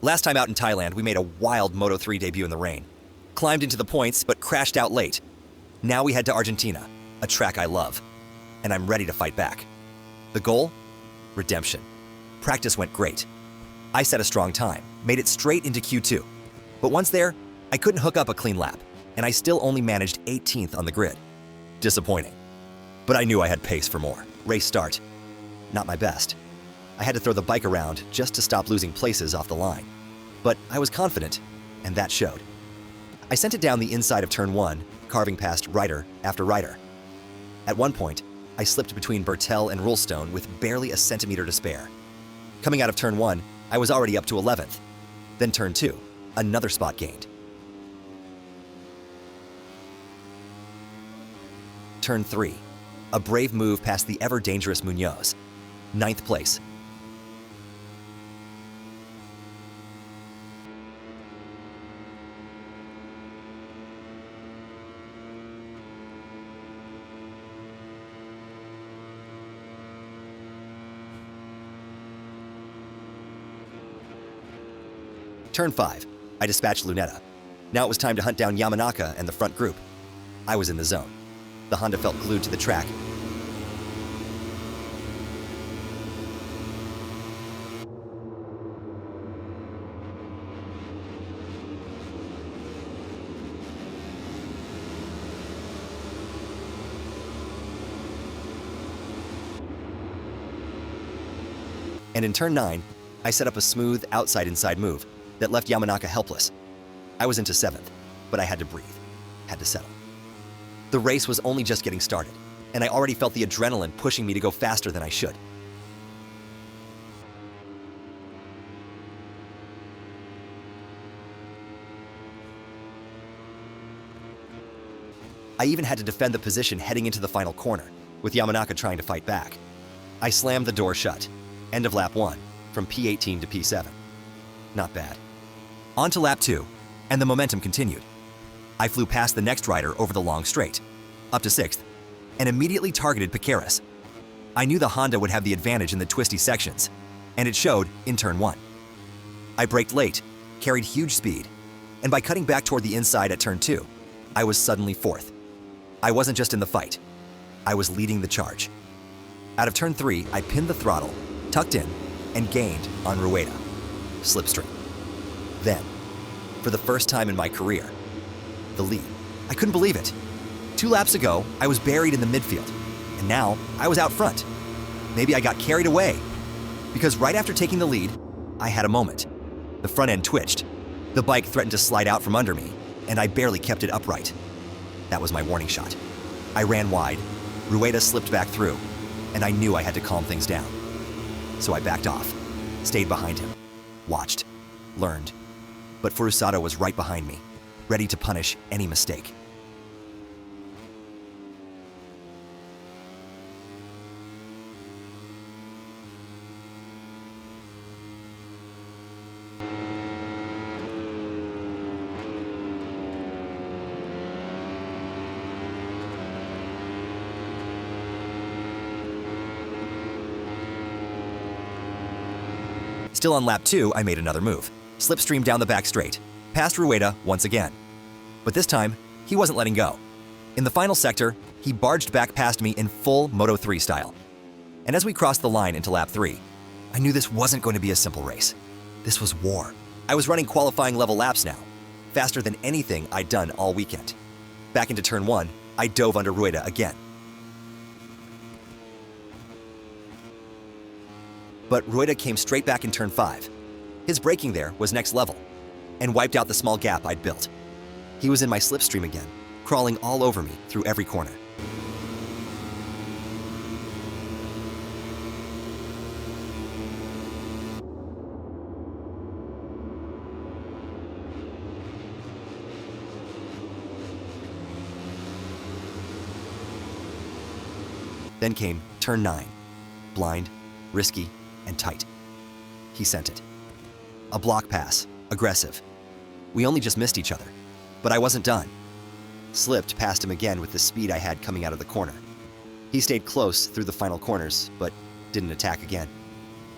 Last time out in Thailand, we made a wild Moto3 debut in the rain. Climbed into the points, but crashed out late. Now we head to Argentina, a track I love. And I'm ready to fight back. The goal? Redemption. Practice went great. I set a strong time, made it straight into Q2. But once there, I couldn't hook up a clean lap, and I still only managed 18th on the grid. Disappointing. But I knew I had pace for more. Race start. Not my best. I had to throw the bike around just to stop losing places off the line. But I was confident, and that showed. I sent it down the inside of turn 1, carving past rider after rider. At one point, I slipped between Bertel and Rulestone with barely a centimeter to spare. Coming out of turn 1, I was already up to 11th. Then turn 2, another spot gained. Turn 3, a brave move past the ever-dangerous Munoz. 9th place. Turn 5, I dispatched Luneta. Now it was time to hunt down Yamanaka and the front group. I was in the zone. The Honda felt glued to the track. And in turn 9, I set up a smooth outside-inside move that left Yamanaka helpless. I was into 7th, but I had to breathe, had to settle. The race was only just getting started, and I already felt the adrenaline pushing me to go faster than I should. I even had to defend the position heading into the final corner, with Yamanaka trying to fight back. I slammed the door shut. End of lap 1, from P18 to P7. Not bad. On to lap 2, and the momentum continued. I flew past the next rider over the long straight, up to 6th, and immediately targeted Piqueras. I knew the Honda would have the advantage in the twisty sections, and it showed in turn 1. I braked late, carried huge speed, and by cutting back toward the inside at turn 2, I was suddenly 4th. I wasn't just in the fight, I was leading the charge. Out of turn 3, I pinned the throttle, tucked in, and gained on Rueda. Slipstream. Then, for the first time in my career, the lead. I couldn't believe it. 2 laps ago, I was buried in the midfield, and now I was out front. Maybe I got carried away, because right after taking the lead, I had a moment. The front end twitched. The bike threatened to slide out from under me, and I barely kept it upright. That was my warning shot. I ran wide, Rueda slipped back through, and I knew I had to calm things down. So I backed off, stayed behind him, watched, learned. But Furusato was right behind me, ready to punish any mistake. Still on lap 2, I made another move. Slipstream down the back straight, past Rueda once again. But this time, he wasn't letting go. In the final sector, he barged back past me in full Moto3 style. And as we crossed the line into lap 3, I knew this wasn't going to be a simple race. This was war. I was running qualifying level laps now, faster than anything I'd done all weekend. Back into turn 1, I dove under Rueda again. But Rueda came straight back in turn 5. His braking there was next level, and wiped out the small gap I'd built. He was in my slipstream again, crawling all over me through every corner. Then came turn 9, blind, risky, and tight. He sent it. A block pass, aggressive. We only just missed each other, but I wasn't done. Slipped past him again with the speed I had coming out of the corner. He stayed close through the final corners, but didn't attack again.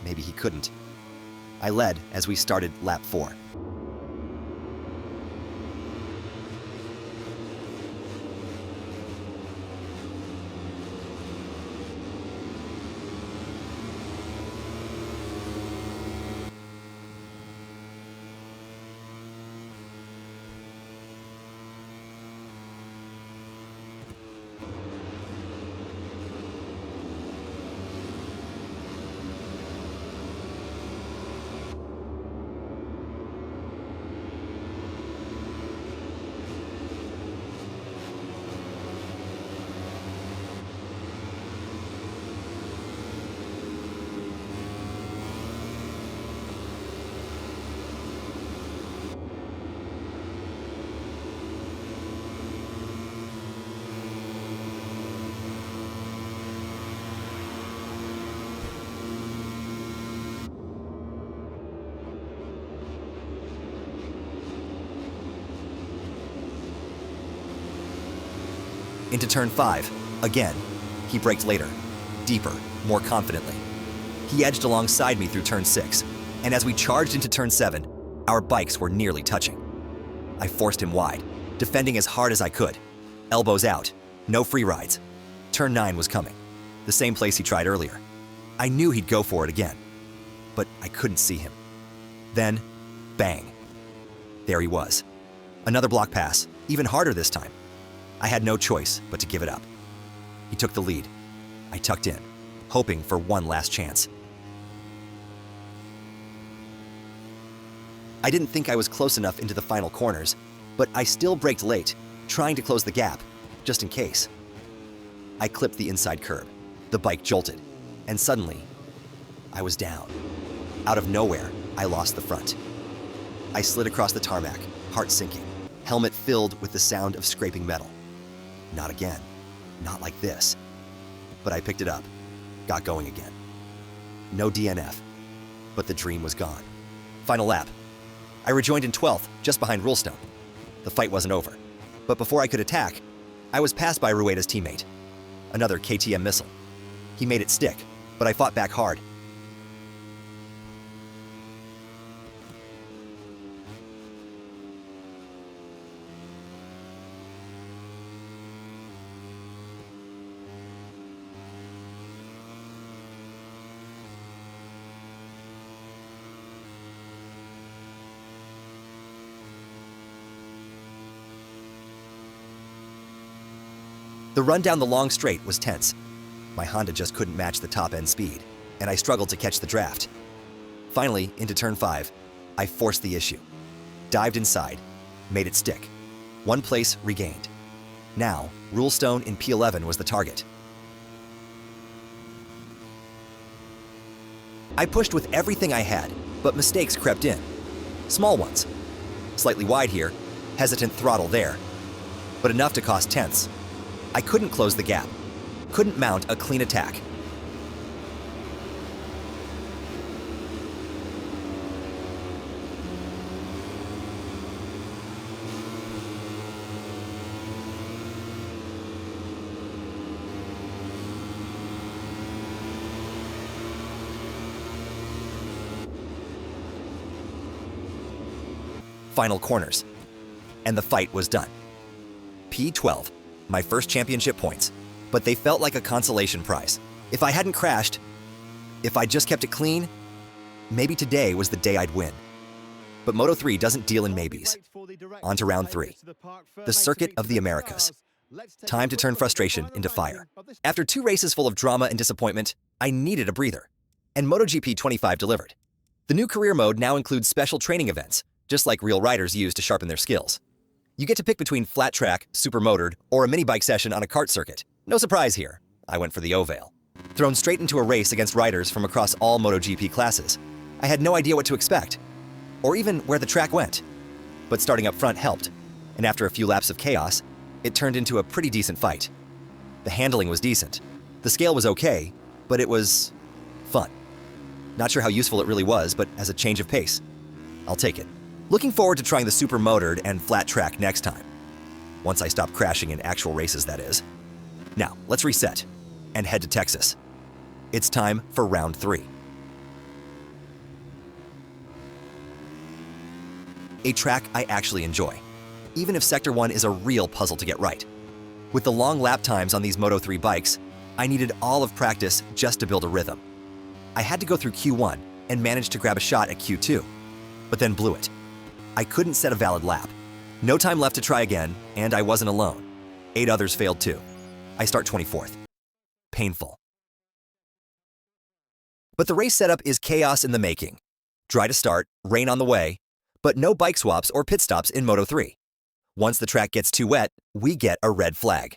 Maybe he couldn't. I led as we started lap 4. Into turn 5, again. He braked later, deeper, more confidently. He edged alongside me through turn 6, and as we charged into turn 7, our bikes were nearly touching. I forced him wide, defending as hard as I could. Elbows out, no free rides. Turn 9 was coming, the same place he tried earlier. I knew he'd go for it again, but I couldn't see him. Then, bang. There he was. Another block pass, even harder this time. I had no choice but to give it up. He took the lead. I tucked in, hoping for one last chance. I didn't think I was close enough into the final corners, but I still braked late, trying to close the gap, just in case. I clipped the inside curb. The bike jolted, and suddenly, I was down. Out of nowhere, I lost the front. I slid across the tarmac, heart sinking, helmet filled with the sound of scraping metal. Not again. Not like this. But I picked it up, got going again. No DNF, but the dream was gone. Final lap. I rejoined in 12th, just behind Rulestone. The fight wasn't over, but before I could attack, I was passed by Rueda's teammate, another KTM missile. He made it stick, but I fought back hard. The run down the long straight was tense. My Honda just couldn't match the top-end speed, and I struggled to catch the draft. Finally, into turn 5, I forced the issue. Dived inside, made it stick. One place regained. Now, Rulestone in P11 was the target. I pushed with everything I had, but mistakes crept in. Small ones. Slightly wide here, hesitant throttle there, but enough to cost tenths. I couldn't close the gap, couldn't mount a clean attack. Final corners, and the fight was done. P12. My first championship points, but they felt like a consolation prize. If I hadn't crashed, if I just kept it clean, maybe today was the day I'd win. But Moto3 doesn't deal in maybes. On to round 3, the Circuit of the Americas. Time to turn frustration into fire. After 2 races full of drama and disappointment, I needed a breather, and MotoGP 25 delivered. The new career mode now includes special training events, just like real riders use to sharpen their skills. You get to pick between flat track, super motored, or a mini bike session on a kart circuit. No surprise here, I went for the Ohvale. Thrown straight into a race against riders from across all MotoGP classes, I had no idea what to expect, or even where the track went. But starting up front helped, and after a few laps of chaos, it turned into a pretty decent fight. The handling was decent, the scale was okay, but it was fun. Not sure how useful it really was, but as a change of pace, I'll take it. Looking forward to trying the super motored and flat track next time. Once I stop crashing in actual races, that is. Now, let's reset and head to Texas. It's time for round 3. a track I actually enjoy, even if Sector 1 is a real puzzle to get right. With the long lap times on these Moto3 bikes, I needed all of practice just to build a rhythm. I had to go through Q1 and managed to grab a shot at Q2, but then blew it. I couldn't set a valid lap. No time left to try again, and I wasn't alone. 8 others failed too. I start 24th. Painful. But the race setup is chaos in the making. Dry to start, rain on the way, but no bike swaps or pit stops in Moto3. Once the track gets too wet, we get a red flag.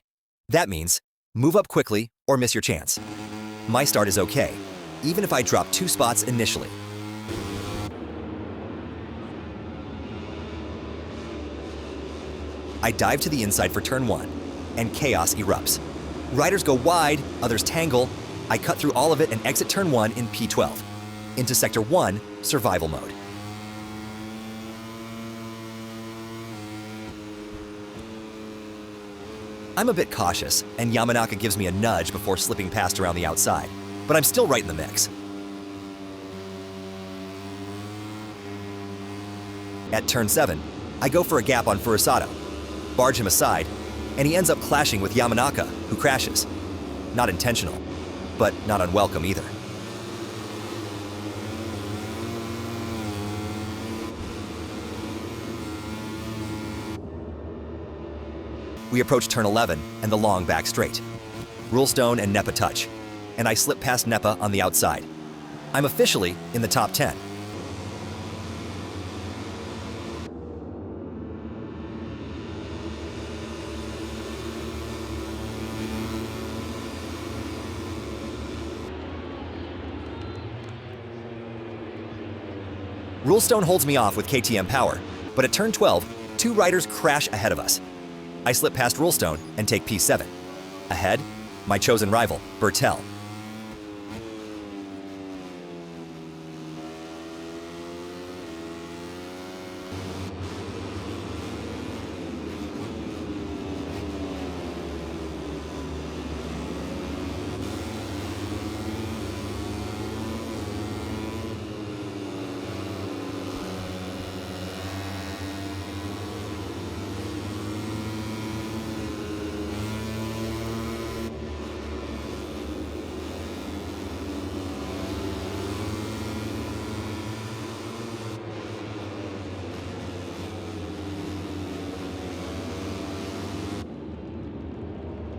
That means move up quickly or miss your chance. My start is okay, even if I drop 2 spots initially. I dive to the inside for turn 1, and chaos erupts. Riders go wide, others tangle. I cut through all of it and exit turn 1 in P12. Into Sector 1, survival mode. I'm a bit cautious, and Yamanaka gives me a nudge before slipping past around the outside, but I'm still right in the mix. At turn 7, I go for a gap on Furusato, barge him aside, and he ends up clashing with Yamanaka, who crashes. Not intentional, but not unwelcome either. We approach turn 11 and the long back straight. Rulestone and Nepa touch, and I slip past Nepa on the outside. I'm officially in the top 10. Rulestone holds me off with KTM power, but at turn 12, 2 riders crash ahead of us. I slip past Rulestone and take P7. Ahead, my chosen rival, Bertel.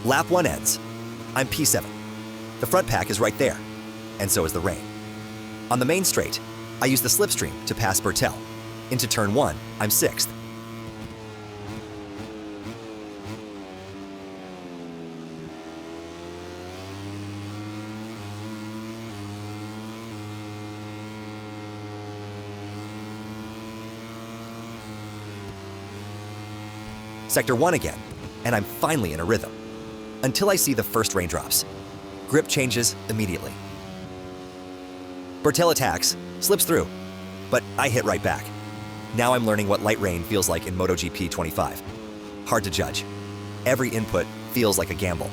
Lap 1 ends. I'm P7. The front pack is right there, and so is the rain. On the main straight, I use the slipstream to pass Bertel. Into turn 1, I'm 6th. Sector 1 again, and I'm finally in a rhythm. Until I see the first raindrops. Grip changes immediately. Bertel attacks, slips through, but I hit right back. Now I'm learning what light rain feels like in MotoGP 25. Hard to judge. Every input feels like a gamble.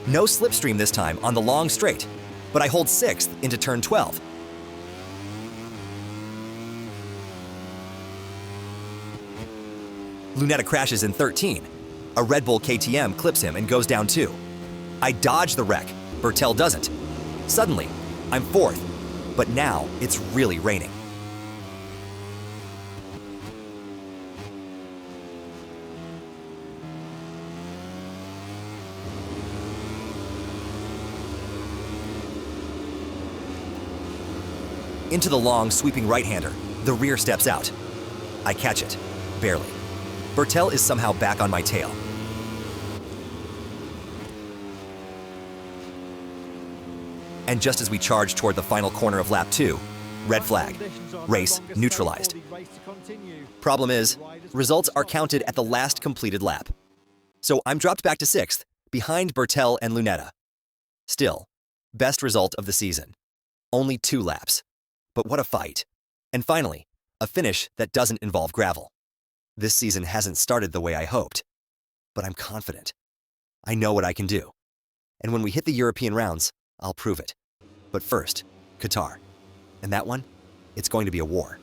No slipstream this time on the long straight, but I hold 6th into turn 12. Lunetta crashes in 13. A Red Bull KTM clips him and goes down 2. I dodge the wreck. Bertel doesn't. Suddenly, I'm 4th, but now it's really raining. Into the long, sweeping right-hander, the rear steps out. I catch it, barely. Bertel is somehow back on my tail. And just as we charge toward the final corner of lap 2, red flag, race neutralized. Problem is, results are counted at the last completed lap. So I'm dropped back to 6th, behind Bertel and Lunetta. Still, best result of the season. Only 2 laps. But what a fight. And finally, a finish that doesn't involve gravel. This season hasn't started the way I hoped, but I'm confident. I know what I can do. And when we hit the European rounds, I'll prove it. But first, Qatar. And that one, it's going to be a war.